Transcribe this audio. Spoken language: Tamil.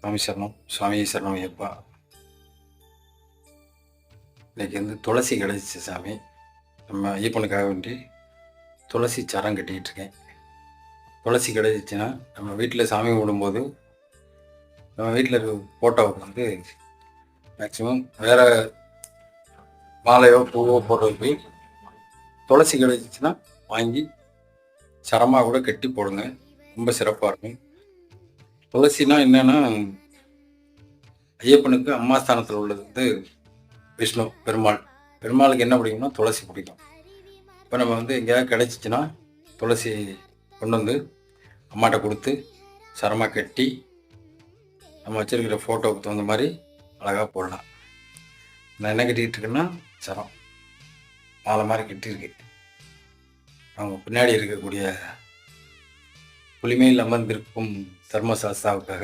சாமி சரணம், சுவாமி சரணம் ஐயப்பா. இன்னைக்கு துளசி கிடச்சிச்சு சாமி. நம்ம ஐயப்பனுக்காக வேண்டி துளசி சரம் கட்டிக்கிட்டு இருக்கேன். துளசி கிடச்சிச்சின்னா நம்ம வீட்டில் சாமி கும்பிடும்போது நம்ம வீட்டில் இருக்க ஃபோட்டோவுக்கு மேக்ஸிமம் வேறு மாலையோ பூவோ போடுறது போய் துளசி கிடச்சிச்சின்னா வாங்கி சரமாக கூட கட்டி போடுங்க, ரொம்ப சிறப்பாக இருக்கும். துளசினா என்னன்னா, ஐயப்பனுக்கு அம்மா ஸ்தானத்தில் உள்ளது விஷ்ணு பெருமாள். பெருமாளுக்கு என்ன பிடிக்கும்னா துளசி பிடிக்கும். இப்போ நம்ம எங்கேயாவது கிடச்சிச்சின்னா துளசி கொண்டு அம்மாட்ட கொடுத்து சரமாக கட்டி நம்ம வச்சுருக்கிற ஃபோட்டோவுக்கு தகுந்த மாதிரி அழகாக போடலாம். நான் என்ன கட்டிக்கிட்டு இருக்கேன்னா சரம் மாலை மாதிரி கட்டியிருக்கு. அவங்க பின்னாடி இருக்கக்கூடிய புலிமையில் அமர்ந்திருக்கும் தர்மசாஸ்தாவுக்காக.